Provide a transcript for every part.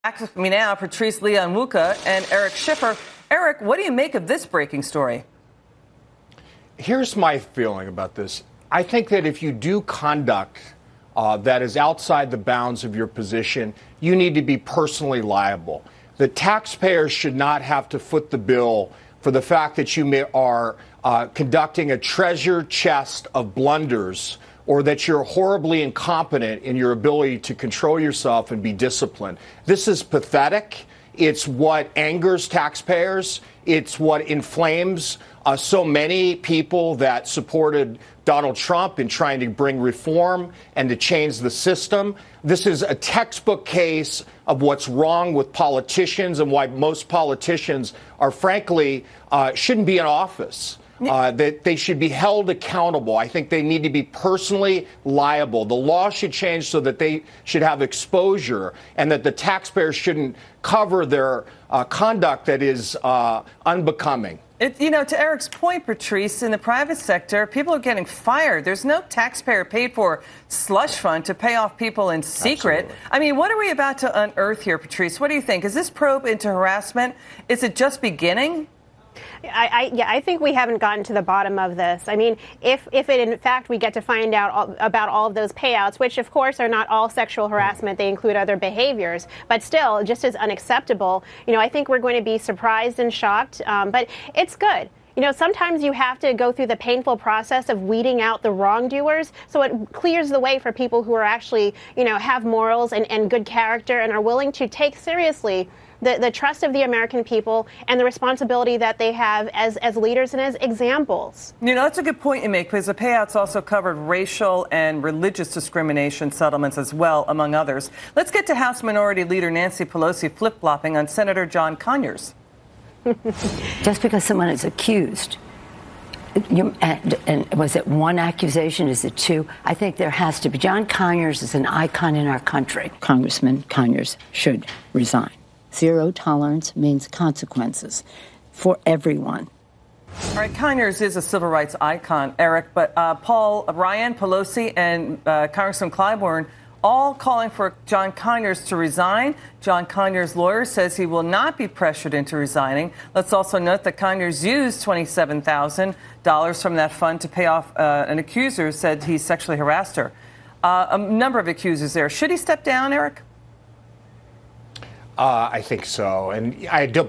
Back with me now, Patrice Leonwuka and Eric Schiffer. Eric, what do you make of this breaking story? Here's my feeling about this. I think that if you do conduct that is outside the bounds of your position, you need to be personally liable. The taxpayers should not have to foot the bill for the fact that you are conducting a treasure chest of blunders, or that you're horribly incompetent in your ability to control yourself and be disciplined. This is pathetic. It's what angers taxpayers. It's what inflames so many people that supported Donald Trump in trying to bring reform and to change the system. This is a textbook case of what's wrong with politicians and why most politicians are, frankly, shouldn't be in office. That they should be held accountable. I think they need to be personally liable. The law should change so that they should have exposure and that the taxpayers shouldn't cover their conduct that is unbecoming. To Eric's point, Patrice, in the private sector, people are getting fired. There's no taxpayer-paid-for slush fund to pay off people in secret. Absolutely. I mean, what are we about to unearth here, Patrice? What do you think? Is this probe into harassment? Is it just beginning? I think we haven't gotten to the bottom of this. I mean, if in fact we get to find out about all of those payouts, which of course are not all sexual harassment, they include other behaviors, but still just as unacceptable, I think we're going to be surprised and shocked, but it's good. Sometimes you have to go through the painful process of weeding out the wrongdoers, so it clears the way for people who are actually, have morals and good character and are willing to take seriously the trust of the American people and the responsibility that they have as leaders and as examples. That's a good point you make, because the payouts also covered racial and religious discrimination settlements as well, among others. Let's get to House Minority Leader Nancy Pelosi flip-flopping on Senator John Conyers. Just because someone is accused, and was it one accusation? Is it two? I think there has to be. John Conyers is an icon in our country. Congressman Conyers should resign. Zero tolerance means consequences for everyone. All right, Conyers is a civil rights icon, Eric, but Paul Ryan, Pelosi, and Congressman Clyburn all calling for John Conyers to resign. John Conyers' lawyer says he will not be pressured into resigning. Let's also note that Conyers used $27,000 from that fund to pay off an accuser who said he sexually harassed her. A number of accusers there. Should he step down, Eric? I think so,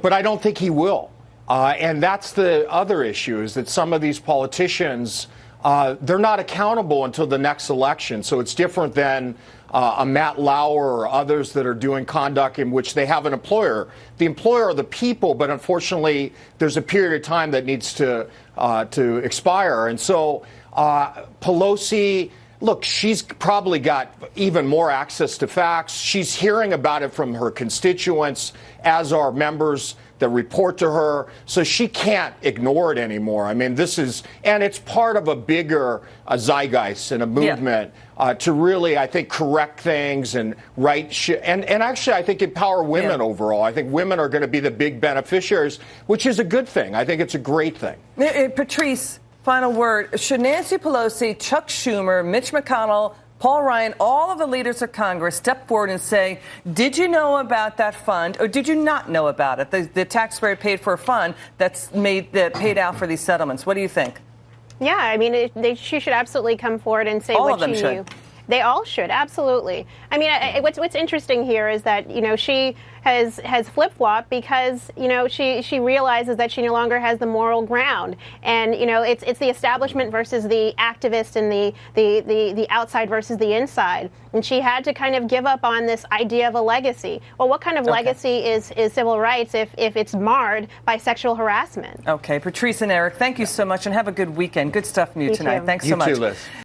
but I don't think he will. And that's the other issue, is that some of these politicians, they're not accountable until the next election. So it's different than a Matt Lauer or others that are doing conduct in which they have an employer. The employer are the people, but unfortunately, there's a period of time that needs to expire. And so Pelosi, look, she's probably got even more access to facts. She's hearing about it from her constituents, as are members that report to her. So she can't ignore it anymore. I mean, and it's part of a bigger zeitgeist and a movement to really, I think, correct things and and actually, I think, empower women overall. I think women are going to be the big beneficiaries, which is a good thing. I think it's a great thing. Patrice, final word. Should Nancy Pelosi, Chuck Schumer, Mitch McConnell, Paul Ryan, all of the leaders of Congress step forward and say, did you know about that fund or did you not know about it? The taxpayer paid for a fund that's paid out for these settlements. What do you think? Yeah, I mean, she should absolutely come forward and say all what she knew. They all should, absolutely. I mean, what's interesting here is that, she has flip-flopped because, she realizes that she no longer has the moral ground. And, it's the establishment versus the activist and the outside versus the inside. And she had to kind of give up on this idea of a legacy. Well, what kind of legacy is civil rights if it's marred by sexual harassment? Okay, Patrice and Eric, thank you so much and have a good weekend. Good stuff from you tonight. Too. Thanks so much. You too, Liz.